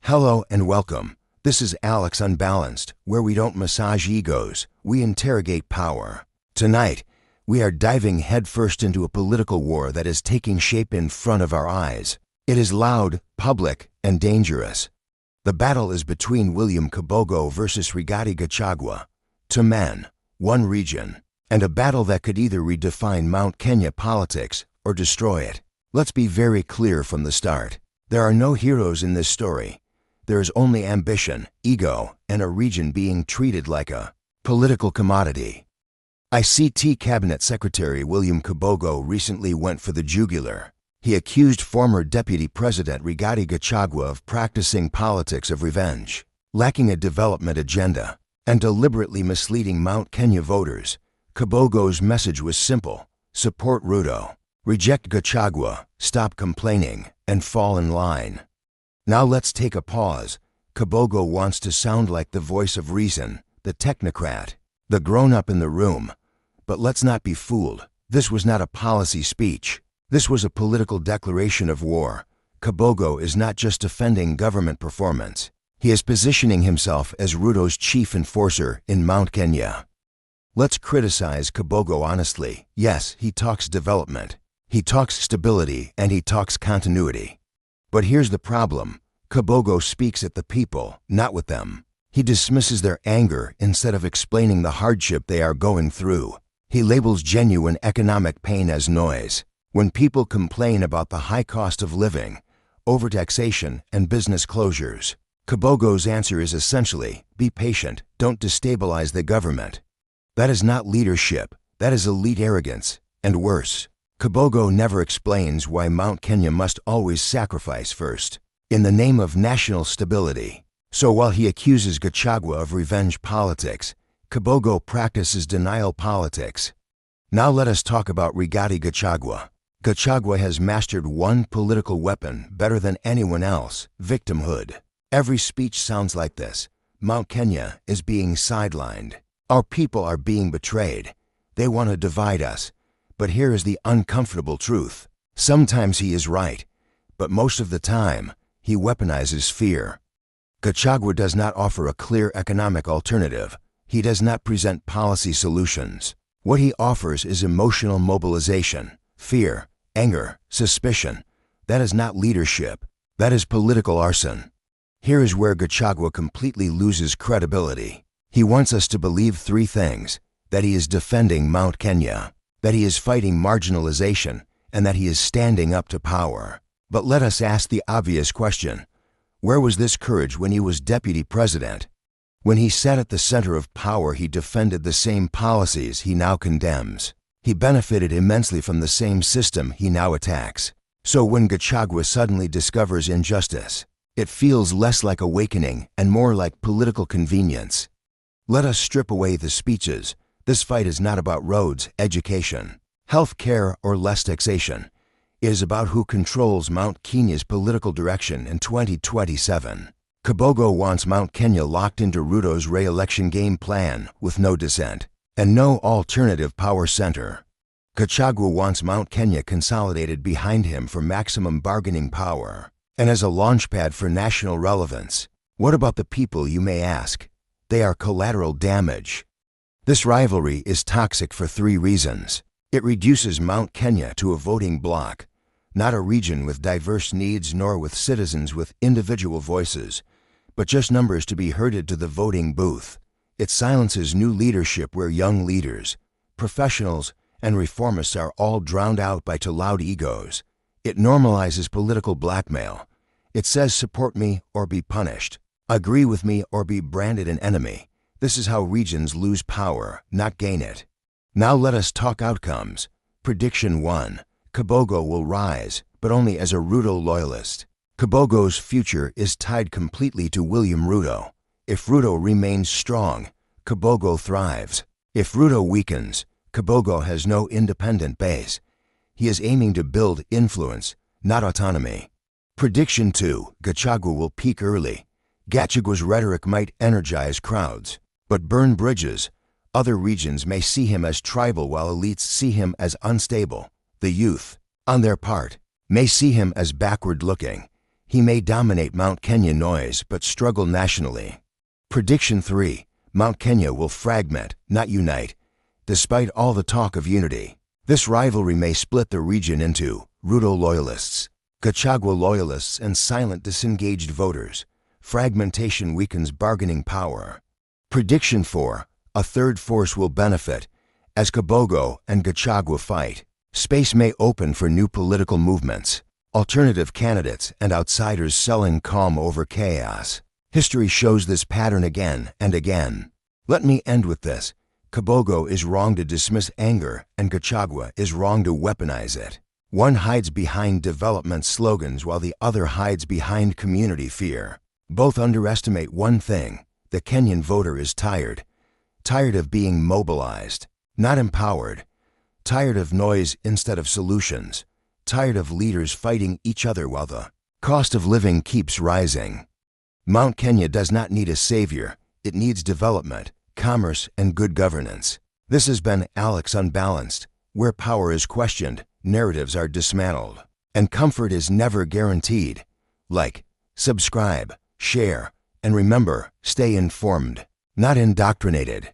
Hello and welcome. This is Alex Unbalanced, where we don't massage egos, we interrogate power. Tonight, we are diving headfirst into a political war that is taking shape in front of our eyes. It is loud, public, and dangerous. The battle is between William Kabogo versus Rigathi Gachagua. Two men, one region, and a battle that could either redefine Mount Kenya politics or destroy it. Let's be very clear from the start. There are no heroes in this story. There is only ambition, ego, and a region being treated like a political commodity. ICT Cabinet Secretary William Kabogo recently went for the jugular. He accused former Deputy President Rigathi Gachagua of practicing politics of revenge, lacking a development agenda, and deliberately misleading Mount Kenya voters. Kabogo's message was simple: support Ruto, reject Gachagua, stop complaining, and fall in line. Now let's take a pause. Kabogo wants to sound like the voice of reason, the technocrat, the grown-up in the room. But let's not be fooled. This was not a policy speech. This was a political declaration of war. Kabogo is not just defending government performance. He is positioning himself as Ruto's chief enforcer in Mount Kenya. Let's criticize Kabogo honestly. Yes, he talks development. He talks stability, and he talks continuity. But here's the problem. Kabogo speaks at the people, not with them. He dismisses their anger instead of explaining the hardship they are going through. He labels genuine economic pain as noise. When people complain about the high cost of living, overtaxation, and business closures, Kabogo's answer is essentially, be patient, don't destabilize the government. That is not leadership, that is elite arrogance, and worse. Kabogo never explains why Mount Kenya must always sacrifice first, in the name of national stability. So while he accuses Gachagua of revenge politics, Kabogo practices denial politics. Now let us talk about Rigathi Gachagua. Gachagua has mastered one political weapon better than anyone else: victimhood. Every speech sounds like this: Mount Kenya is being sidelined. Our people are being betrayed. They want to divide us. But here is the uncomfortable truth. Sometimes he is right, but most of the time, he weaponizes fear. Gachagua does not offer a clear economic alternative. He does not present policy solutions. What he offers is emotional mobilization, fear, anger, suspicion. That is not leadership. That is political arson. Here is where Gachagua completely loses credibility. He wants us to believe three things: that he is defending Mount Kenya, that he is fighting marginalization, and that he is standing up to power. But let us ask the obvious question. Where was this courage when he was deputy president? When he sat at the center of power, he defended the same policies he now condemns. He benefited immensely from the same system he now attacks. So when Gachagua suddenly discovers injustice, it feels less like awakening and more like political convenience. Let us strip away the speeches. This fight is not about roads, education, health care, or less taxation. It is about who controls Mount Kenya's political direction in 2027. Kabogo wants Mount Kenya locked into Ruto's re-election game plan with no dissent and no alternative power center. Gachagua wants Mount Kenya consolidated behind him for maximum bargaining power and as a launchpad for national relevance. What about the people, you may ask? They are collateral damage. This rivalry is toxic for three reasons. It reduces Mount Kenya to a voting bloc, not a region with diverse needs nor with citizens with individual voices, but just numbers to be herded to the voting booth. It silences new leadership where young leaders, professionals, and reformists are all drowned out by too loud egos. It normalizes political blackmail. It says support me or be punished, agree with me or be branded an enemy. This is how regions lose power, not gain it. Now let us talk outcomes. Prediction 1. Kabogo will rise, but only as a Ruto loyalist. Kabogo's future is tied completely to William Ruto. If Ruto remains strong, Kabogo thrives. If Ruto weakens, Kabogo has no independent base. He is aiming to build influence, not autonomy. Prediction 2. Gachagua will peak early. Gachagua's rhetoric might energize crowds, but burn bridges. Other regions may see him as tribal while elites see him as unstable. The youth, on their part, may see him as backward-looking. He may dominate Mount Kenya noise but struggle nationally. Prediction 3. Mount Kenya will fragment, not unite, despite all the talk of unity. This rivalry may split the region into Ruto loyalists, Gachagua loyalists, and silent disengaged voters. Fragmentation weakens bargaining power. Prediction 4. A third force will benefit as Kabogo and Gachagua fight. Space may open for new political movements, alternative candidates, and outsiders selling calm over chaos. History shows this pattern again and again. Let me end with this. Kabogo is wrong to dismiss anger, and Gachagua is wrong to weaponize it. One hides behind development slogans while the other hides behind community fear. Both underestimate one thing: the Kenyan voter is tired. Tired of being mobilized, not empowered. Tired of noise instead of solutions. Tired of leaders fighting each other while the cost of living keeps rising. Mount Kenya does not need a savior. It needs development, commerce, and good governance. This has been Alex Unbalanced, where power is questioned, narratives are dismantled, and comfort is never guaranteed. Like, subscribe, share, and remember, stay informed, not indoctrinated.